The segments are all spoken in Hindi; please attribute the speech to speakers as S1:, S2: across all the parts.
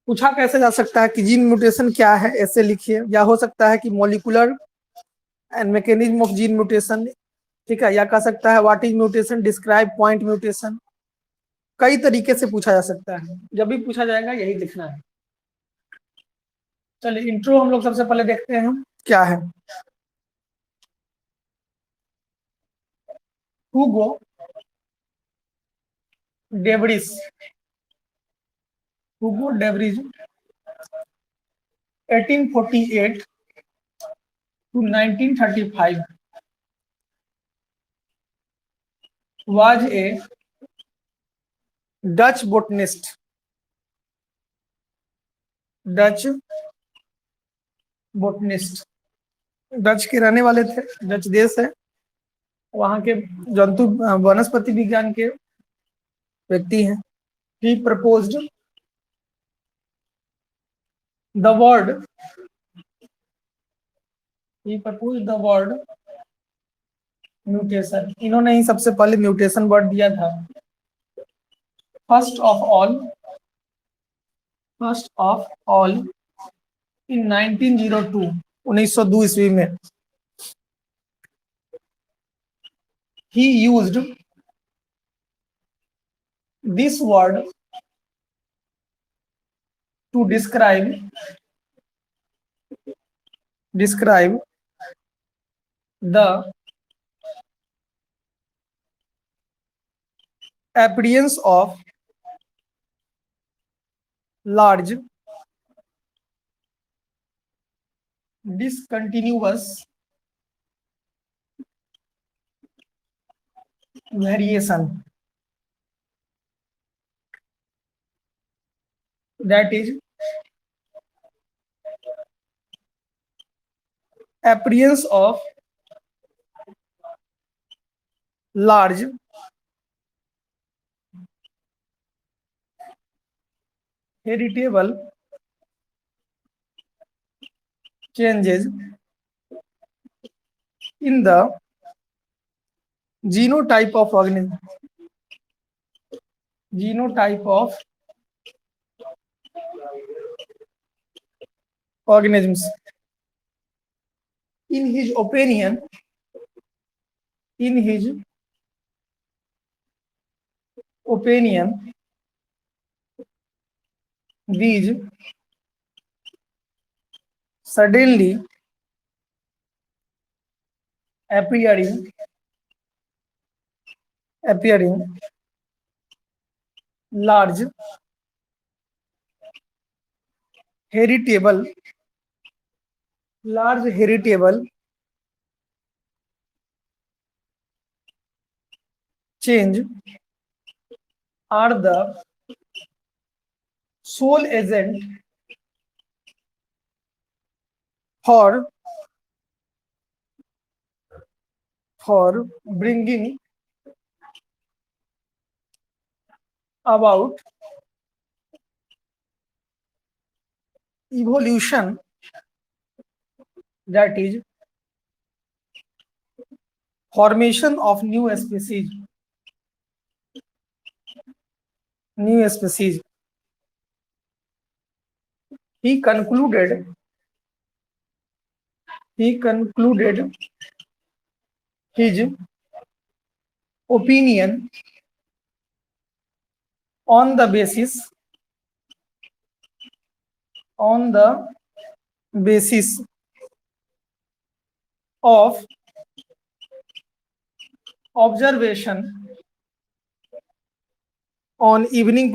S1: पूछा कैसे जा सकता है कि जीन म्यूटेशन क्या है, ऐसे लिखिए। या हो सकता है कि molecular and mechanism of gene mutation, ठीक है। या कह सकता है what is mutation, describe point mutation. कई तरीके से पूछा जा सकता है, जब भी पूछा जाएगा यही लिखना है। चलिए इंट्रो हम लोग सबसे पहले देखते हैं क्या है। Hugo de Vries, Hugo de Vries 1848 to 1935 was a Dutch botanist, Dutch botanist. Dutch के रहने वाले थे, डच देश है, वहां के जंतु वनस्पति विज्ञान के व्यक्ति हैं। He proposed the word, he proposed the word mutation. इन्होंने ही सबसे पहले म्यूटेशन वर्ड दिया था। First of all, first of all in 1902, 1902 ईस्वी में। He used this word to describe the appearance of large discontinuous variation, that is appearance of large heritable changes in the genotype of organism, genotype of organisms. In his opinion, in his opinion, these suddenly appearing large heritable change are the sole agent for bringing about evolution, that is formation of new species. He concluded his opinion on the basis of observation on evening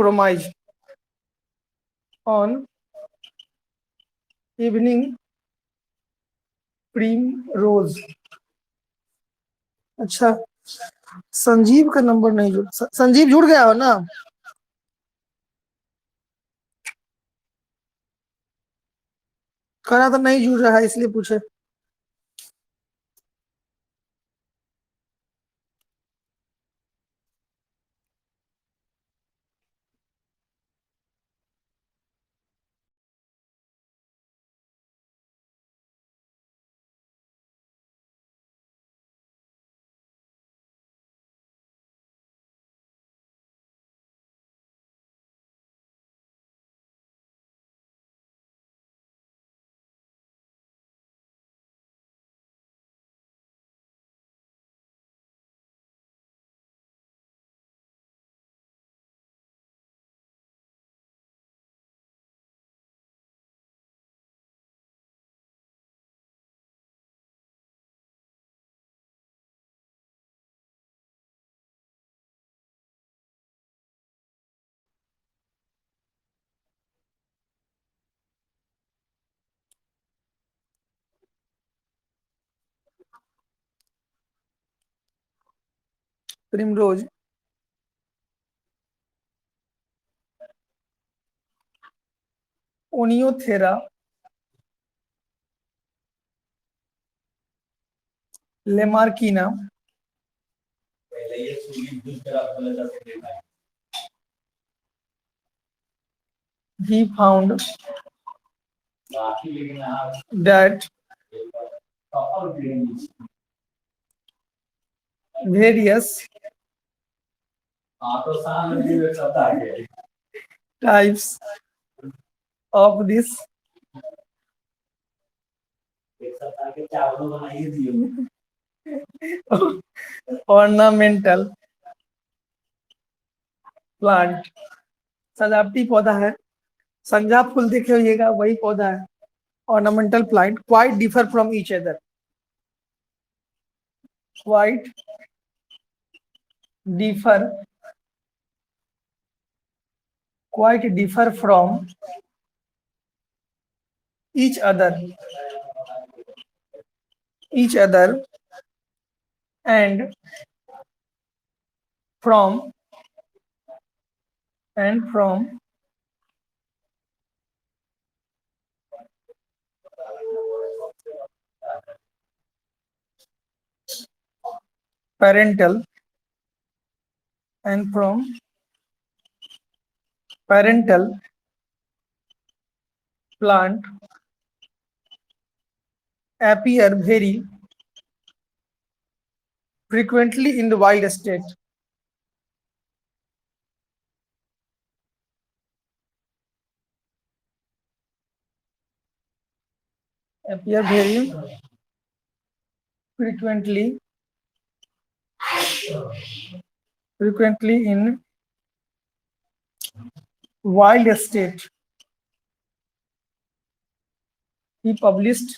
S1: primrose। अच्छा, संजीव का नंबर नहीं जुड़, संजीव जुड़ गया हो ना? करा तो नहीं जुड़ रहा है, इसलिए पूछे। Primrose, Oenothera, lamarckiana, he found that various types of this ornamental plant, सजावटी पौधा है, संजा फूल देखे होइएगा वही पौधा है, ornamental plant quite differ from each other, quite differ from each other and from parental plant appear very frequently in the wild state. Appear very frequently in wild state. He published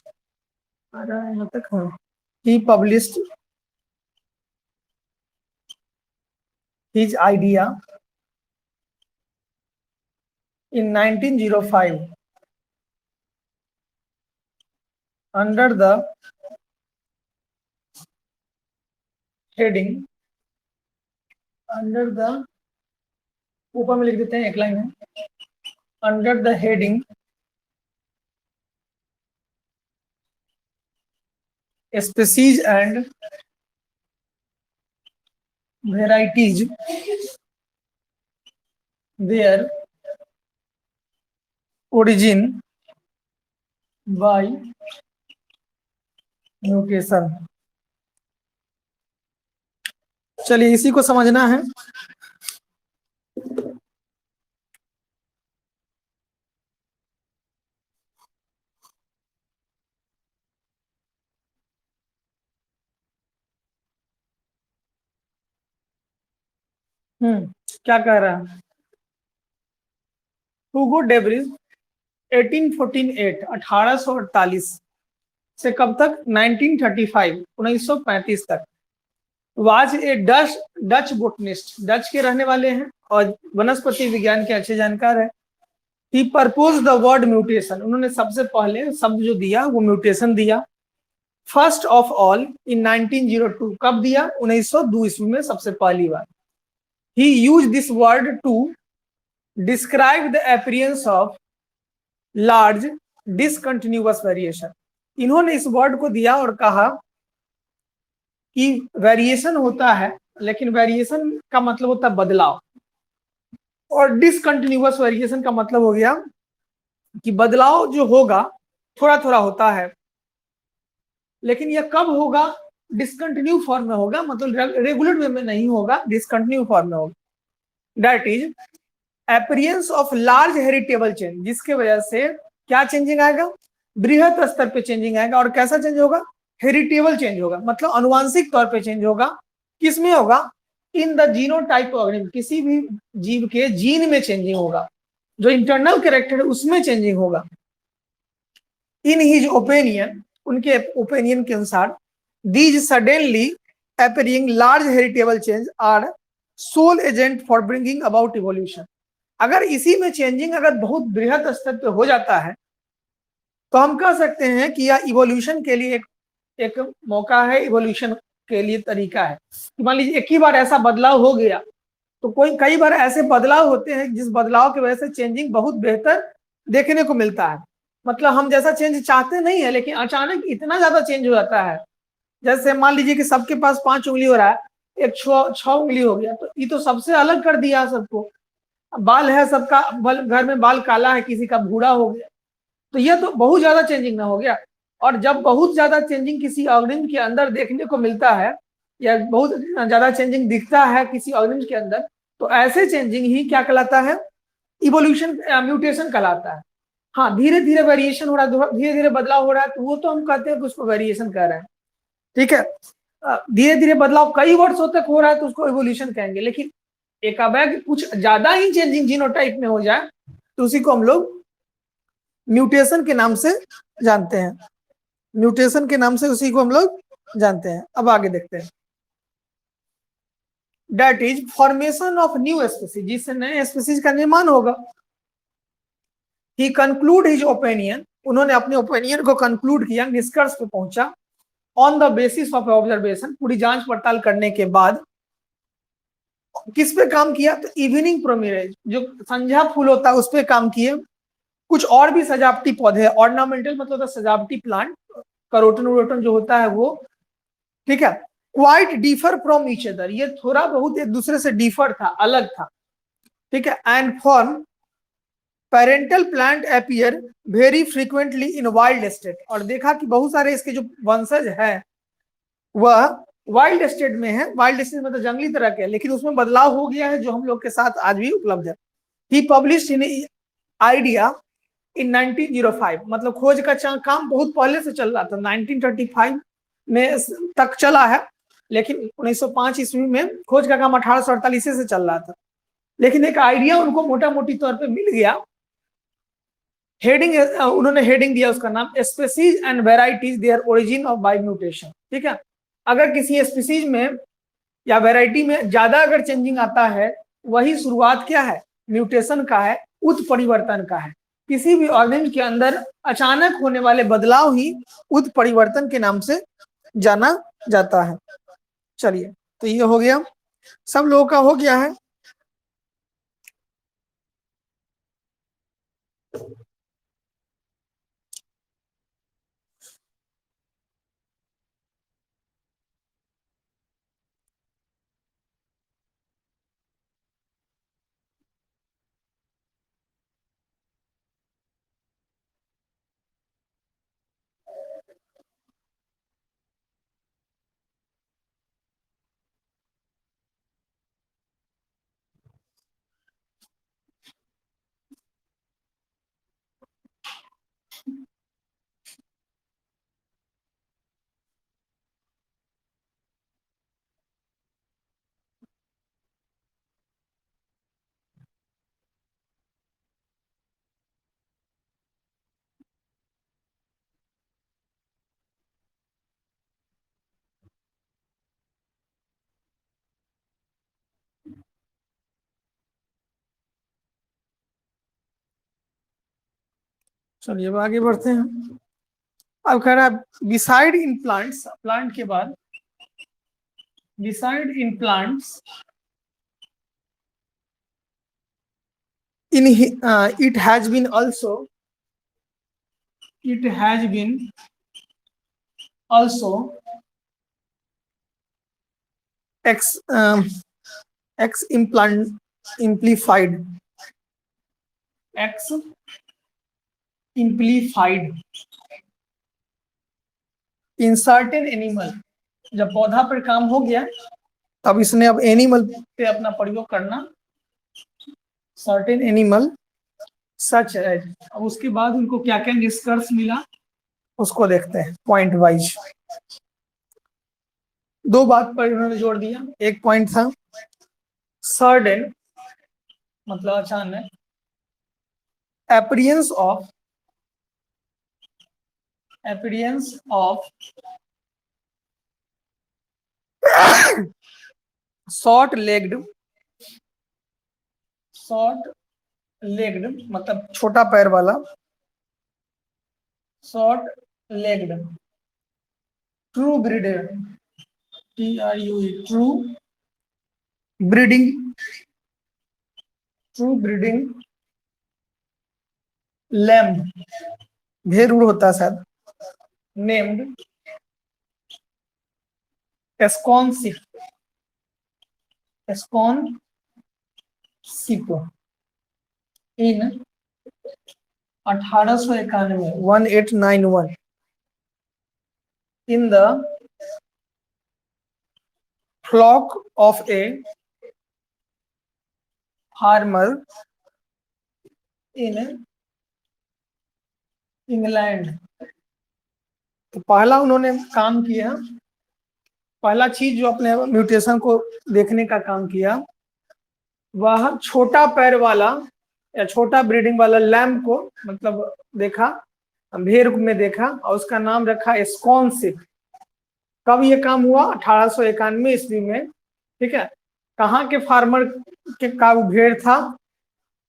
S1: his idea in 1905 under the heading, ऊपर में लिख देते हैं एक लाइन है, under the heading species and varieties their origin by mutation. चलिए इसी को समझना है। क्या कह रहा है हुगो डेब्रिज 1848 से कब तक 1935 तक was a Dutch botanist, Dutch के रहने वाले हैं और वनस्पति विज्ञान के अच्छे जानकार है। ही प्रपोज द वर्ड म्यूटेशन, उन्होंने सबसे पहले शब्द जो दिया वो म्यूटेशन दिया। फर्स्ट ऑफ ऑल इन 1902, कब दिया? 1902 ईस्वी में सबसे पहली बार। He use this word to describe the appearance of large discontinuous variation. इन्होंने इस वर्ड को दिया और कहा कि वेरिएशन होता है, लेकिन वेरिएशन का मतलब होता है बदलाव, और डिसकंटिन्यूअस वेरिएशन का मतलब हो गया कि बदलाव जो होगा थोड़ा थोड़ा होता है, लेकिन यह कब होगा? डिसकंटिन्यू फॉर्म में होगा, मतलब रेगुलर वे में नहीं होगा, डिसकंटिन्यू फॉर्म में होगा। That is appearance of large heritable change, जिसके वजह से क्या चेंजिंग आएगा? बृहत स्तर पे चेंजिंग आएगा। और कैसा चेंज होगा? हेरिटेबल चेंज होगा, मतलब अनुवांशिक तौर पे चेंज होगा। किसमें होगा? इन द जीनोटाइप ऑर्गेनिज्म, किसी भी जीव के जीन में चेंजिंग होगा, जो इंटरनल कैरेक्टर है उसमें चेंजिंग होगा। इन हिज ओपिनियन, उनके ओपिनियन के अनुसार, these suddenly appearing large heritable change are sole agent for bringing about evolution. अगर इसी में चेंजिंग अगर बहुत बृहत स्तर पे हो जाता है तो हम कह सकते हैं कि यह इवोल्यूशन के लिए एक मौका है, इवोल्यूशन के लिए तरीका है कि मान लीजिए एक ही बार ऐसा बदलाव हो गया, तो कोई कई बार ऐसे बदलाव होते हैं जिस बदलाव की वजह से चेंजिंग बहुत बेहतर देखने को मिलता है। मतलब हम जैसा चेंज चाहते नहीं है, लेकिन अचानक इतना ज्यादा चेंज हो जाता है। जैसे मान लीजिए कि सबके पास 5 उंगली हो रहा है, एक 6 उंगली हो गया, तो ये तो सबसे अलग कर दिया सबको। बाल है सबका, घर में बाल काला है, किसी का भूरा हो गया, तो यह तो बहुत ज्यादा चेंजिंग ना हो गया। और जब बहुत ज्यादा चेंजिंग किसी ऑर्गेनिज्म के अंदर देखने को मिलता है, या बहुत ज्यादा चेंजिंग दिखता है किसी ऑर्गेनिज्म के अंदर, तो ऐसे चेंजिंग ही क्या कहलाता है? इवोल्यूशन, म्यूटेशन कहलाता है। हाँ, धीरे धीरे वेरिएशन हो रहा है, धीरे धीरे बदलाव हो रहा है, तो वो तो हम कहते हैं कि उसको वेरिएशन कह रहे हैं, ठीक है। धीरे धीरे बदलाव कई वर्षों तक हो रहा है तो उसको इवोल्यूशन कहेंगे। लेकिन एक कुछ ज्यादा ही चेंजिंग जीनोटाइप में हो जाए तो उसी को हम लोग म्यूटेशन के नाम से जानते हैं। म्यूटेशन के नाम से उसी को हम लोग जानते हैं। अब आगे देखते हैं। That is formation of new species, जिससे नए स्पीसीज का निर्माण होगा। ही कंक्लूड हिज ओपिनियन, उन्होंने अपने ओपिनियन को कंक्लूड किया, निष्कर्ष पे पहुंचा। On the basis of observation, पूरी जांच पड़ताल करने के बाद किस पे काम किया? तो इवनिंग प्रोमिरेज, जो संध्या फूल होता है उस पे काम किए। कुछ और भी सजावटी पौधे, ऑर्नामेंटल मतलब सजावटी प्लांट, करोटन वरोटन जो होता है वो, ठीक है। Quite differ from each other, ये थोड़ा बहुत एक दूसरे से डिफर था, अलग था, ठीक है। And form parental plant appear very frequently in wild state, और देखा कि बहुत सारे इसके जो वंशज है वह वाइल्ड स्टेट में है। वाइल्ड स्टेट में तो जंगली तरह के, लेकिन उसमें बदलाव हो गया है जो हम लोग के साथ आज भी उपलब्ध है। ही पब्लिश्ड इन आइडिया इन 1905, मतलब खोज का काम बहुत पहले से चल रहा था, 1935 में तक चला है, लेकिन 1905 ईस्वी में खोज का काम 1848 से चल रहा था। लेकिन एक आइडिया उनको मोटा मोटी तौर पे मिल गया। हेडिंग, उन्होंने हेडिंग दिया उसका नाम species and varieties their origin of by mutation, ठीक है। अगर किसी स्पीसीज में या वेराइटी में ज्यादा अगर चेंजिंग आता है, वही शुरुआत क्या है? म्यूटेशन का है, उत्परिवर्तन का है। किसी भी ऑर्गेनिज्म के अंदर अचानक होने वाले बदलाव ही उत्परिवर्तन के नाम से जाना जाता है। चलिए, तो ये हो गया, सब लोगों का हो गया है। चलिए अब आगे बढ़ते हैं। अब कह रहा है बिसाइड इन प्लांट्स, प्लांट के बाद beside in plants in it has been also ex ex implant amplified ex amplified in certain animal। जब पौधा पर काम हो गया तब इसने अब एनिमल पे अपना प्रयोग करना, सर्टेन एनिमल सच है। अब उसके बाद उनको क्या क्या निष्कर्ष मिला उसको देखते हैं पॉइंट वाइज। दो बात पर उन्होंने जोड़ दिया। एक पॉइंट था सर्टेन मतलब अचानक, appearance of short legged मतलब छोटा पैर वाला, short legged true breeded true breeding, true breeding lamb, भेड़ होता है शायद, named Ancon sheep, Ancon sheep in 1891, 1891 in the flock of a farmer in England. तो पहला उन्होंने काम किया, पहला चीज जो अपने म्यूटेशन को देखने का काम किया वह छोटा पैर वाला या छोटा ब्रीडिंग वाला लैम्ब को मतलब देखा, भेड़ में देखा और उसका नाम रखा एस्कॉनशिप। कब ये काम हुआ? 1891 ईस्वी में। ठीक है, कहाँ के फार्मर के का वो भेड़ था?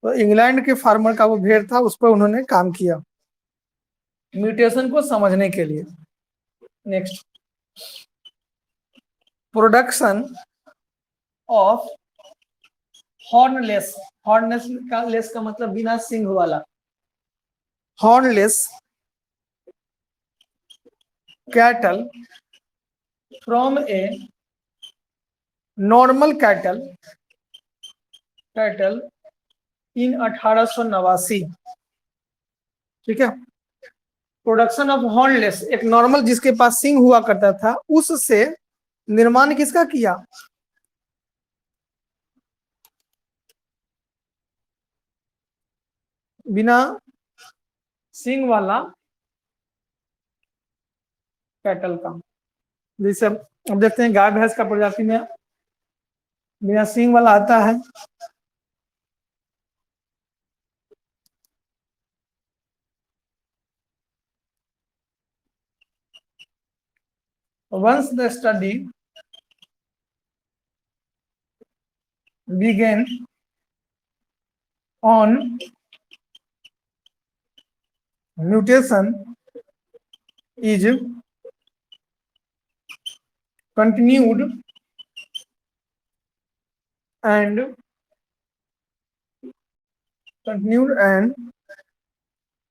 S1: तो इंग्लैंड के फार्मर का वो भेड़ था, उस पर उन्होंने काम किया म्यूटेशन को समझने के लिए। Next, production of hornless, hornless का लेस का मतलब बिना सिंग वाला, hornless cattle from a normal cattle in 1889। ठीक है, प्रोडक्शन ऑफ हॉर्नलेस, एक नॉर्मल जिसके पास सिंग हुआ करता था, उससे निर्माण किसका किया? बिना सिंग वाला कैटल का। जैसे अब देखते हैं गाय भैंस का प्रजाति में बिना सिंग वाला आता है, once the study began on mutation is continued and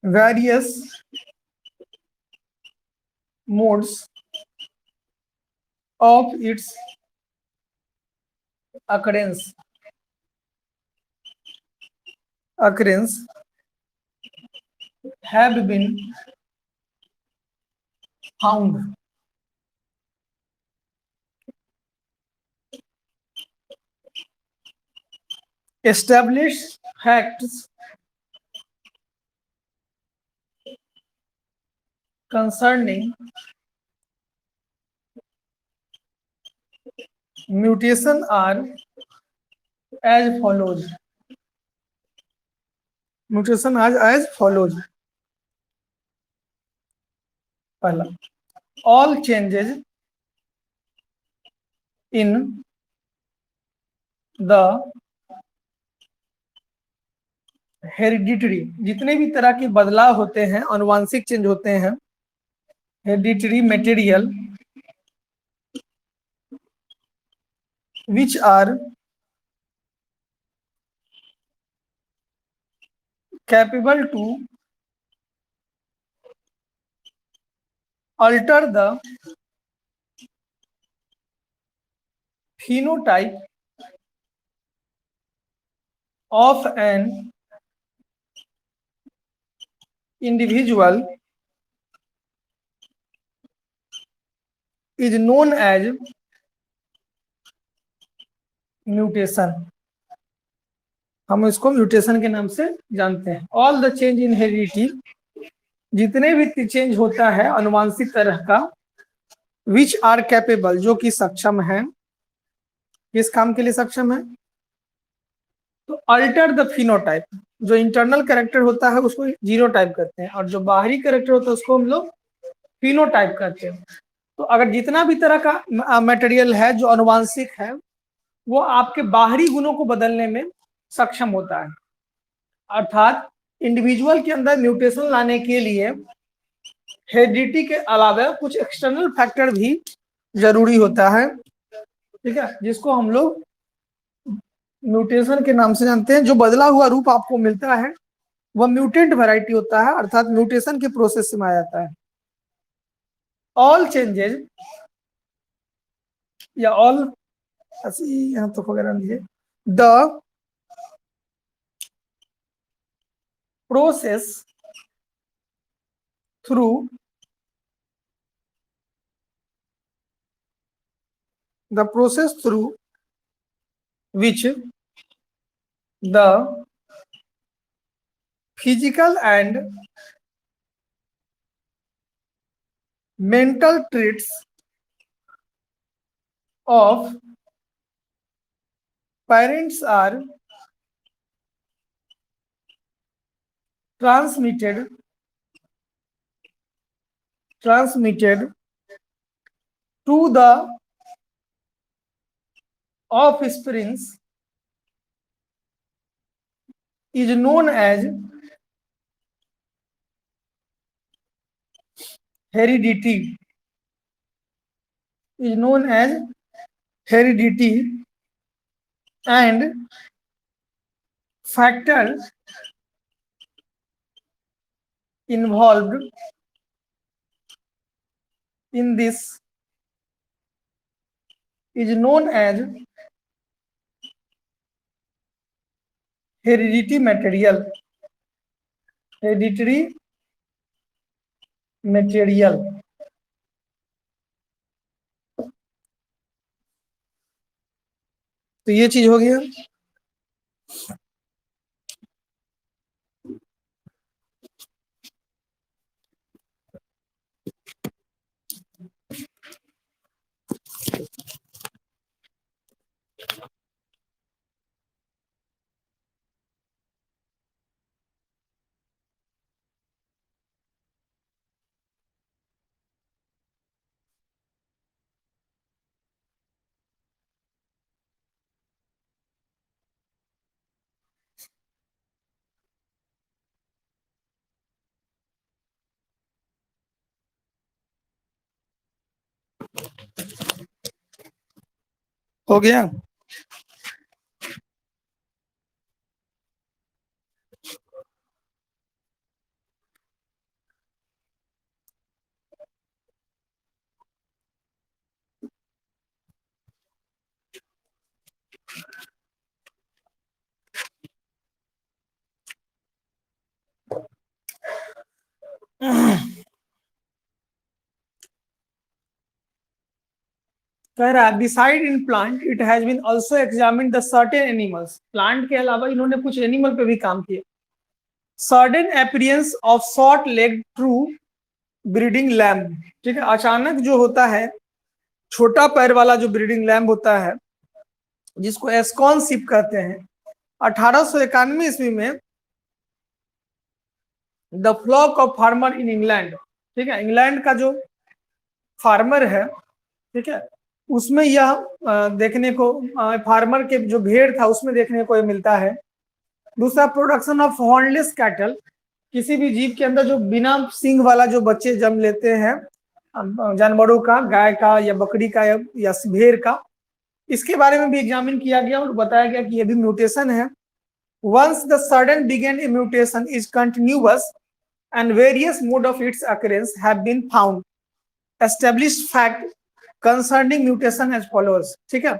S1: various modes of its occurrence have been found. Established facts concerning mutation are as follows. Mutation are as follows. पहला, all changes in the hereditary, जितने भी तरह के बदलाव होते हैं, अनुवांशिक चेंज होते हैं, hereditary material which are capable to alter the phenotype of an individual is known as mutation. हम इसको म्यूटेशन के नाम से जानते हैं। All the change in heredity, जितने भी चेंज होता है अनुवांशिक तरह का, विच आर कैपेबल, जो कि सक्षम है, किस काम के लिए सक्षम है? तो अल्टर द फिनोटाइप, जो इंटरनल कैरेक्टर होता है उसको जीनोटाइप करते हैं, और जो बाहरी कैरेक्टर होता है उसको हम लोग फिनोटाइप करते हैं। तो अगर जितना भी तरह का मटेरियल है जो अनुवांशिक है, वो आपके बाहरी गुणों को बदलने में सक्षम होता है। अर्थात इंडिविजुअल के अंदर म्यूटेशन लाने के लिए हेरिडिटी के अलावा कुछ एक्सटर्नल फैक्टर भी जरूरी होता है, ठीक है, जिसको हम लोग म्यूटेशन के नाम से जानते हैं। जो बदला हुआ रूप आपको मिलता है वह म्यूटेंट वैरायटी होता है, अर्थात म्यूटेशन के प्रोसेस में आ जाता है। ऑल चेंजेस या ऑल यहाँ तो वगैरह लीजिए, the process through which the physical and mental traits of parents are transmitted to the offsprings is known as heredity. And factor involved in this is known as hereditary material. तो ये चीज हो गया। हो गया। कह रहा है beside in plant it has been also examined the certain animals. Plant के अलावा इन्होंने कुछ एनिमल पे भी काम किया। Sudden appearance of short leg true breeding lamb. ठीक है, अचानक जो होता है छोटा पैर वाला जो ब्रीडिंग लैम्ब होता है जिसको एस्कॉन शिप कहते हैं। 1891 ईस्वी में the flock of farmer in England. ठीक है, इंग्लैंड का जो फार्मर है, ठीक है, उसमें यह देखने को फार्मर के जो भेड़ था उसमें देखने को मिलता है। दूसरा, प्रोडक्शन ऑफ हॉर्नलेस कैटल, किसी भी जीव के अंदर जो बिना सींग वाला जो बच्चे जन्म लेते हैं जानवरों का, गाय का या बकरी का या भेड़ का, इसके बारे में भी एग्जामिन किया गया और बताया गया कि ये भी म्यूटेशन है। Once the sudden began a mutation is continuous and various mode of its occurrence have been found, established fact concerning mutation as followers. ठीक है,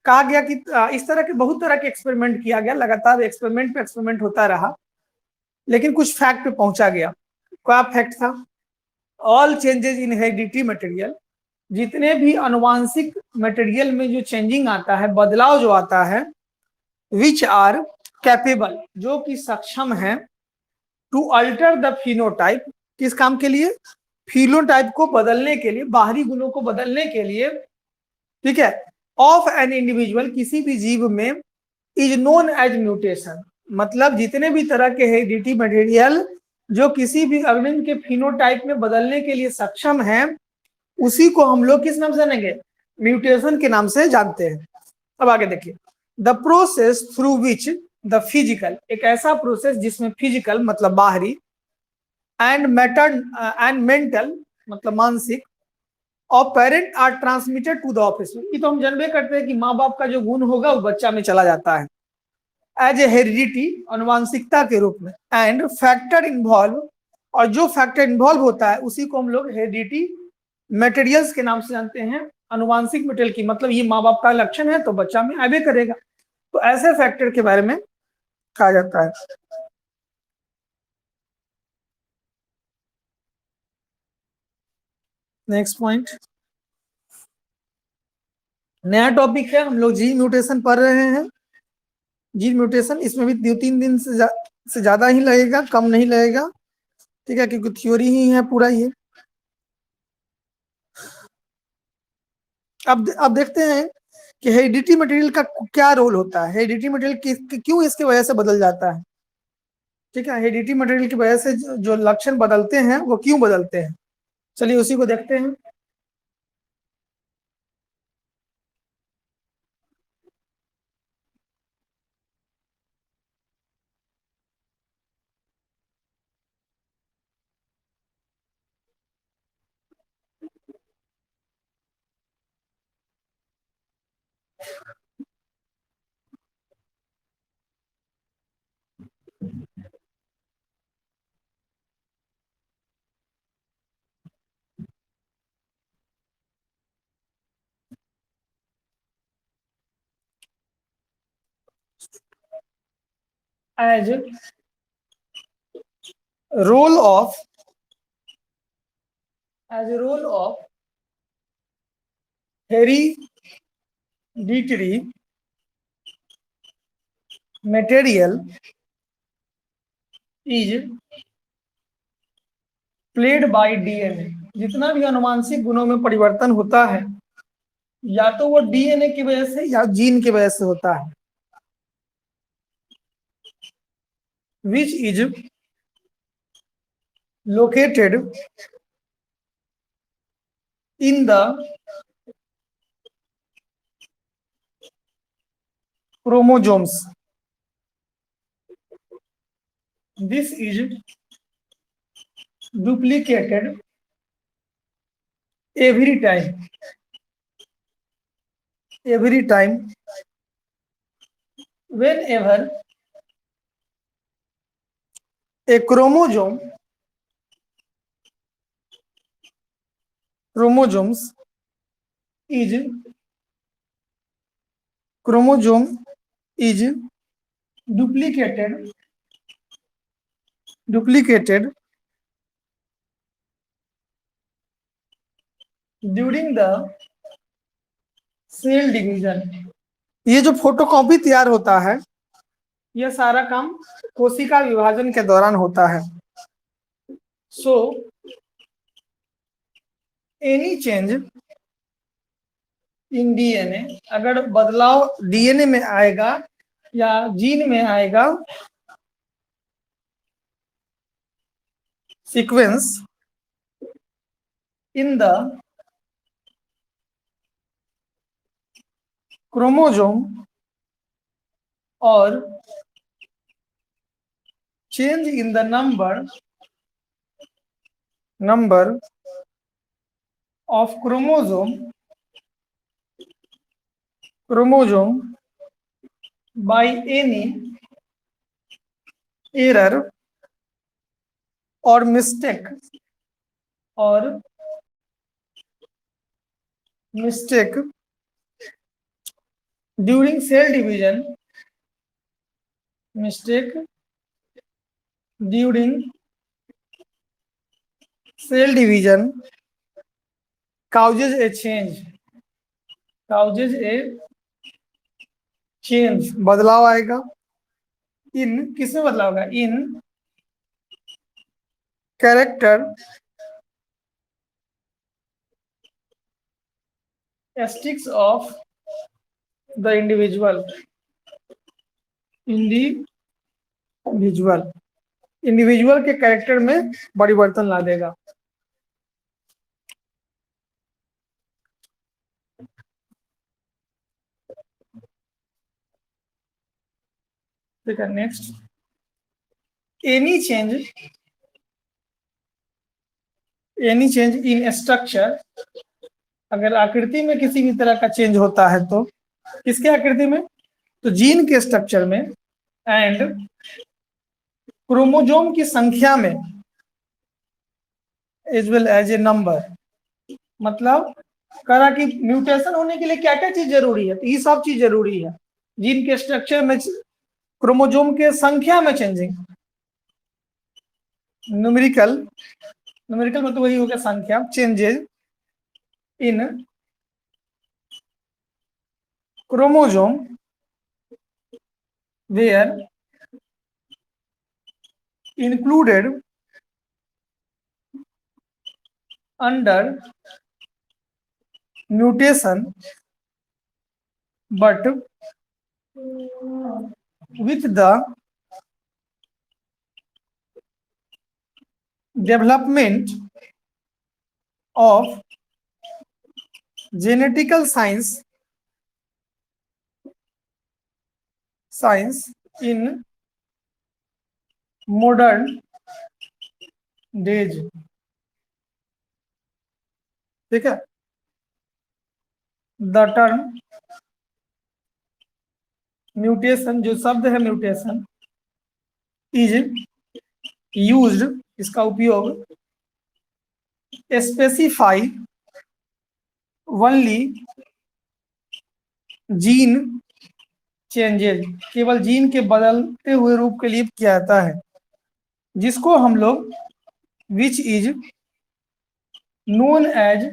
S1: कहा गया कि इस तरह के बहुत तरह के एक्सपेरिमेंट किया गया, लगातार एक्सपेरिमेंट पे एक्सपेरिमेंट होता रहा, लेकिन कुछ फैक्ट पे पहुंचा गया। क्या फैक्ट था? All changes in heredity material, जितने भी अनुवांशिक मटेरियल में जो चेंजिंग आता है, बदलाव जो आता है, विच आर कैपेबल, जो कि सक्षम है, टू अल्टर द फिनोटाइप, किस काम के लिए? फिनोटाइप को बदलने के लिए, बाहरी गुणों को बदलने के लिए। ठीक है, ऑफ एन इंडिविजुअल, किसी भी जीव में, इज नोन एज म्यूटेशन, मतलब जितने भी तरह के हेरिडिटी मटेरियल जो किसी भी ऑर्गेनिज्म के फिनोटाइप में बदलने के लिए सक्षम है, उसी को हम लोग किस नाम से जानेंगे? म्यूटेशन के नाम से जानते हैं। अब आगे देखिए, the process through which the physical, एक ऐसा प्रोसेस जिसमें फिजिकल मतलब बाहरी, एंड मेंटल मतलब मानसिक, और parent are transmitted to the office. ये तो हम जानबे करते हैं कि माँ बाप का जो गुण होगा वो बच्चा में चला जाता है एज ए हेरिडिटी, अनुवांशिकता के रूप में। एंड फैक्टर इन्वॉल्व, और जो फैक्टर इन्वॉल्व होता है उसी को हम लोग हेरिडिटी मटेरियल्स के नाम से जानते हैं। अनुवांशिक मटेरियल की मतलब ये माँ बाप का लक्षण है तो बच्चा में आगे करेगा। तो ऐसे फैक्टर के बारे में कहा जाता है। नेक्स्ट पॉइंट, नया टॉपिक है, हम लोग जीन म्यूटेशन पढ़ रहे हैं। जीन म्यूटेशन इसमें भी 2-3 दिन से ज्यादा ही लगेगा, कम नहीं लगेगा, ठीक है, क्योंकि थ्योरी ही है पूरा ये। अब देखते हैं कि हेरिडिटी मटेरियल का क्या रोल होता है, हेरिडिटी मटेरियल क्यों इसकी वजह से बदल जाता है। ठीक है, हेरिडिटी मटेरियल की वजह से जो लक्षण बदलते हैं वो क्यों बदलते हैं, चलिए उसी को देखते हैं। As role of as role of hereditary material is played by DNA. जितना भी अनुवांशिक गुणों में परिवर्तन होता है या तो वो डीएनए की वजह से या जीन की वजह से होता है, which is located in the chromosomes. This is duplicated every time whenever a chromosomes is chromosome is duplicated during the cell division. ये जो फोटोकॉपी तैयार होता है यह सारा काम कोशिका विभाजन के दौरान होता है। So any change in DNA, अगर बदलाव डीएनए में आएगा या जीन में आएगा, sequence in the chromosome or change in the number of chromosome by any error or mistake during cell division, mistake during cell division causes a change, बदलाव आएगा। इन किसमें बदलाव होगा, in characteristics of the individual के कैरेक्टर में परिवर्तन ला देगा। ठीक है, next, any change in structure अगर आकृति में किसी भी तरह का चेंज होता है तो किसके आकृति में, तो जीन के स्ट्रक्चर में एंड क्रोमोजोम की संख्या में as well as a number. मतलब करा कि म्यूटेशन होने के लिए क्या क्या चीज जरूरी है, तो ये सब चीज जरूरी है। जीन के स्ट्रक्चर में, क्रोमोजोम के संख्या में चेंजिंग, न्यूमेरिकल, न्यूमेरिकल मतलब वही हो गया संख्या, changes in chromosome were included under mutation but with the development of genetical science in modern days। ठीक है, द टर्म म्यूटेशन, जो शब्द है म्यूटेशन, इज यूज्ड, इसका उपयोग स्पेसिफाई ओनली जीन चेंजेज, केवल जीन के बदलते हुए रूप के लिए किया जाता है, जिसको हम लोग which is known as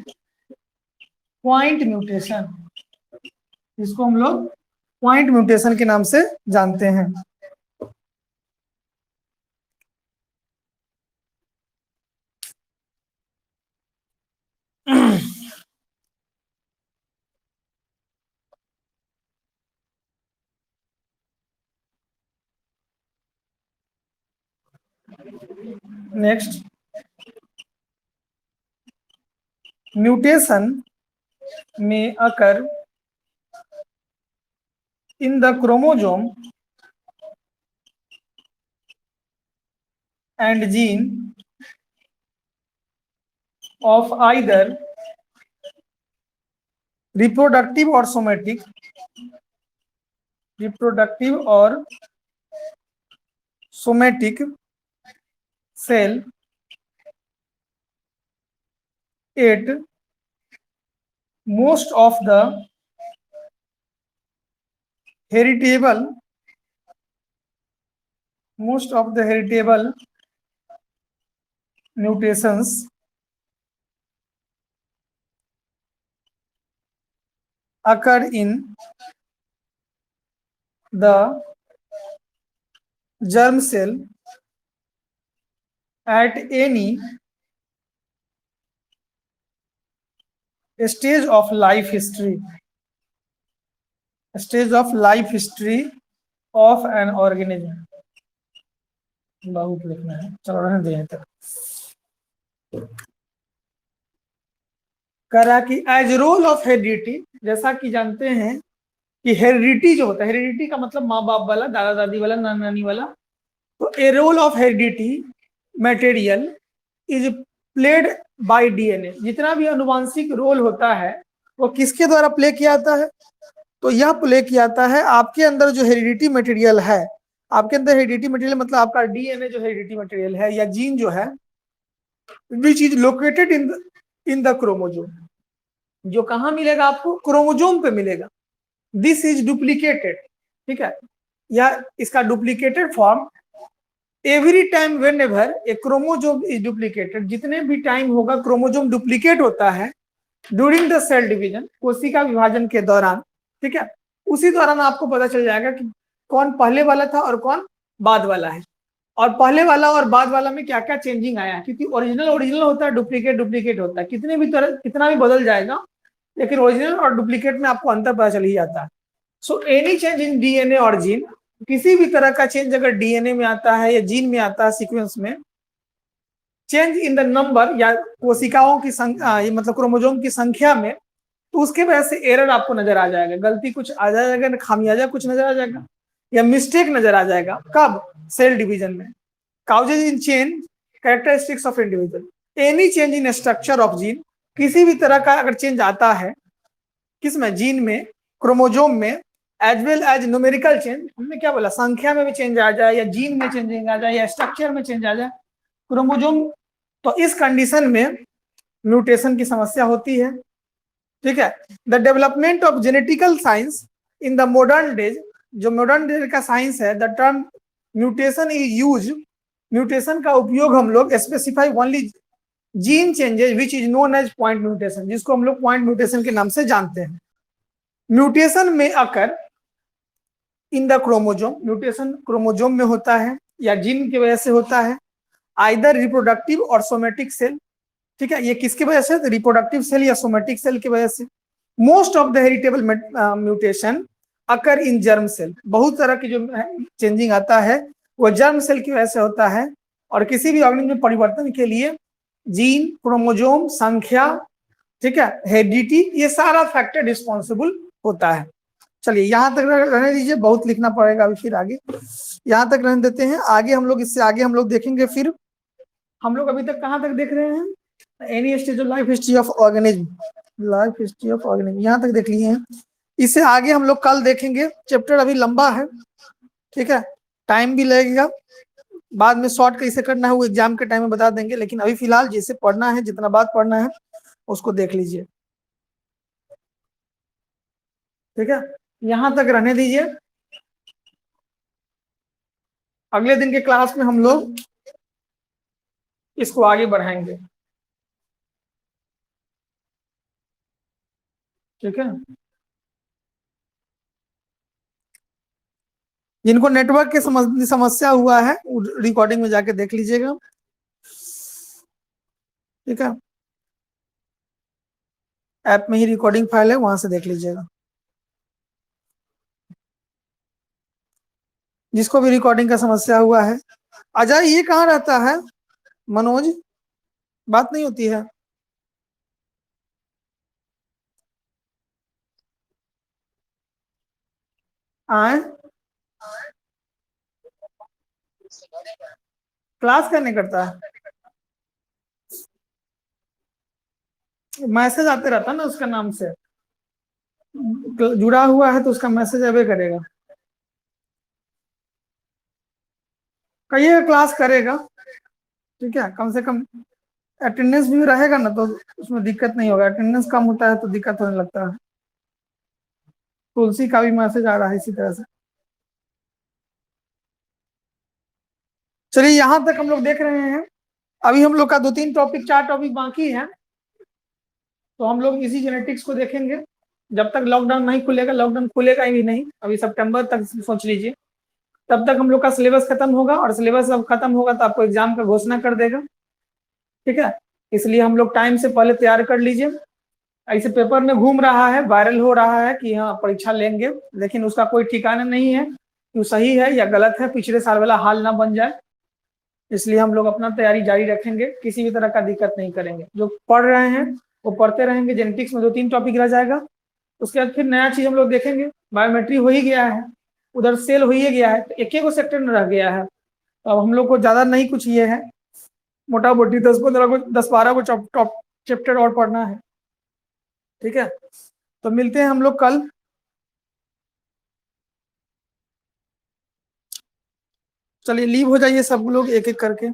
S1: point mutation, जिसको हम लोग पॉइंट म्यूटेशन के नाम से जानते हैं। Next, mutation may occur in the chromosome and gene of either reproductive और सोमेटिक, रिप्रोडक्टिव और somatic cell at most of the heritable mutations occur in the germ cell at any stage of life history of an organism। बहुत लिखना है, चलो रहने दें तक। करा कि एज रोल ऑफ हेरिडिटी, जैसा कि जानते हैं कि हेरिडिटी जो होता है, हेरिडिटी का मतलब माँ बाप वाला, दादा दादी वाला, नाना नानी वाला, तो a role of heredity material is played by DNA. जितना भी अनुवांशिक रोल होता है वो किसके द्वारा प्ले किया जाता है, तो यह प्ले किया जाता है आपके अंदर जो हेरिडिटी मटेरियल है, आपके अंदर हेरिडिटी मटेरियल मतलब आपका डीएनए जो हेरिडिटी मटेरियल है या जीन जो है, which is located in the chromosome, जो कहाँ मिलेगा आपको, क्रोमोजोम पे मिलेगा। दिस इज डुप्लीकेटेड, ठीक है, या इसका duplicated form every time when ever A chromosome is duplicated, जितने भी टाइम होगा क्रोमोजोम डुप्लीकेट होता है ड्यूरिंग द सेल डिवीजन, कोशिका विभाजन के दौरान, ठीक है, उसी दौरान आपको पता चल जाएगा कि कौन पहले वाला था और कौन बाद वाला है, और पहले वाला और बाद वाला में क्या क्या चेंजिंग आया है, क्योंकि ओरिजिनल होता है, डुप्लीकेट होता है, कितने भी तरह कितना भी बदल जाएगा, लेकिन ओरिजिनल और डुप्लीकेट में आपको अंतर पता चल ही जाता है। So any change in DNA और जीन, किसी भी तरह का चेंज अगर डीएनए में आता है या जीन में आता है सीक्वेंस में, चेंज इन द नंबर या कोशिकाओं की संख्या, मतलब क्रोमोजोम की संख्या में, तो उसके वजह से एरर आपको नजर आ जाएगा, गलती कुछ आ जाएगा, खामियाजा कुछ नजर आ जाएगा या मिस्टेक नजर आ जाएगा। कब, सेल डिवीजन में। Causes in change characteristics of individual, any change in structure of gene, किसी भी तरह का अगर चेंज आता है किसमें, जीन में, क्रोमोजोम में, as well as numerical change, हमने क्या बोला, संख्या में भी चेंज आ जाए या जीन में चेंजिंग आ जाए या स्ट्रक्चर में चेंज आ जाए, क्रोमोजोम, तो इस कंडीशन में म्यूटेशन की समस्या होती है। ठीक है। The development of genetical science in the modern days, जो मॉडर्न डेज का साइंस है, the term mutation is use, mutation का उपयोग हम लोग specify only gene changes which is known as point mutation, जिसको हम लोग पॉइंट म्यूटेशन के नाम से जानते हैं। Mutation may occur in the chromosome, mutation chromosome में होता है या जीन की वजह से होता है, आइदर रिप्रोडक्टिव और सोमेटिक सेल। ठीक है, ये किसकी वजह से, रिप्रोडक्टिव सेल या सोमेटिक सेल की वजह से। Most of the heritable mutation occur in germ cell, बहुत तरह की जो चेंजिंग आता है वो जर्म सेल की वजह से होता है। और किसी भी ऑर्गेनिज्म में परिवर्तन के लिए जीन, क्रोमोजोम, संख्या, ठीक है, हेरिडिटी, ये सारा फैक्टर रिस्पॉन्सिबल होता है। चलिए यहाँ तक रहने दीजिए, बहुत लिखना पड़ेगा अभी, फिर आगे यहाँ तक रहने देते हैं। आगे हम लोग, इससे आगे हम लोग देखेंगे। फिर हम लोग अभी तक कहाँ तक देख रहे हैं, any stage of life history of organism, life history of organism यहाँ तक देख लिए हैं। इससे आगे हम लोग कल देखेंगे, चैप्टर अभी लंबा है, ठीक है, टाइम भी लगेगा, बाद में शॉर्ट कैसे करना है वो एग्जाम के टाइम में बता देंगे, लेकिन अभी फिलहाल जैसे पढ़ना है, जितना बात पढ़ना है उसको देख लीजिए। ठीक है, यहाँ तक रहने दीजिए। अगले दिन के क्लास में हम लोग इसको आगे बढ़ाएंगे। ठीक है, जिनको नेटवर्क के समस्या हुआ है रिकॉर्डिंग में जाके देख लीजिएगा। ठीक है, ऐप में ही रिकॉर्डिंग फाइल है, वहां से देख लीजिएगा। जिसको भी रिकॉर्डिंग का समस्या हुआ है, अजय ये कहाँ रहता है, मनोज, बात नहीं होती है। आए क्लास करने करता है, मैसेज आते रहता है ना उसका नाम से, जुड़ा हुआ है तो उसका मैसेज अवे करेगा। कहिएगा क्लास करेगा, ठीक है, कम से कम अटेंडेंस भी रहेगा ना, तो उसमें दिक्कत नहीं होगा। अटेंडेंस कम होता है तो दिक्कत होने लगता है। तुलसी का भी मैसेज आ रहा है इसी तरह से। चलिए यहाँ तक हम लोग देख रहे हैं। अभी हम लोग का 2-3 टॉपिक, 4 टॉपिक बाकी है, तो हम लोग इसी जेनेटिक्स को देखेंगे जब तक लॉकडाउन नहीं खुलेगा। लॉकडाउन खुलेगा ही नहीं, अभी सितंबर तक सोच लीजिए, तब तक हम लोग का सिलेबस खत्म होगा, और सिलेबस जब खत्म होगा तो आपको एग्जाम का घोषणा कर देगा। ठीक है, इसलिए हम लोग टाइम से पहले तैयार कर लीजिए। ऐसे पेपर में घूम रहा है, वायरल हो रहा है कि हाँ परीक्षा लेंगे, लेकिन उसका कोई ठिकाना नहीं है कि सही है या गलत है, पिछले साल वाला हाल ना बन जाए। इसलिए हम लोग अपना तैयारी जारी रखेंगे, किसी भी तरह का दिक्कत नहीं करेंगे। जो पढ़ रहे हैं वो पढ़ते रहेंगे। जेनेटिक्स में 2-3 टॉपिक रह जाएगा, उसके बाद फिर नया चीज हम लोग देखेंगे। बायोमेट्री हो ही गया है, उधर सेल हो ही गया है, तो एक एक सेक्टर में रह गया है। तो अब हम लोग को ज्यादा नहीं कुछ ये है, मोटा मोटी 10-15 को, 10-12 को टॉप चैप्टर और पढ़ना है। ठीक है, तो मिलते हैं हम लोग कल। चलिए लीव हो जाइए सब लोग एक एक करके।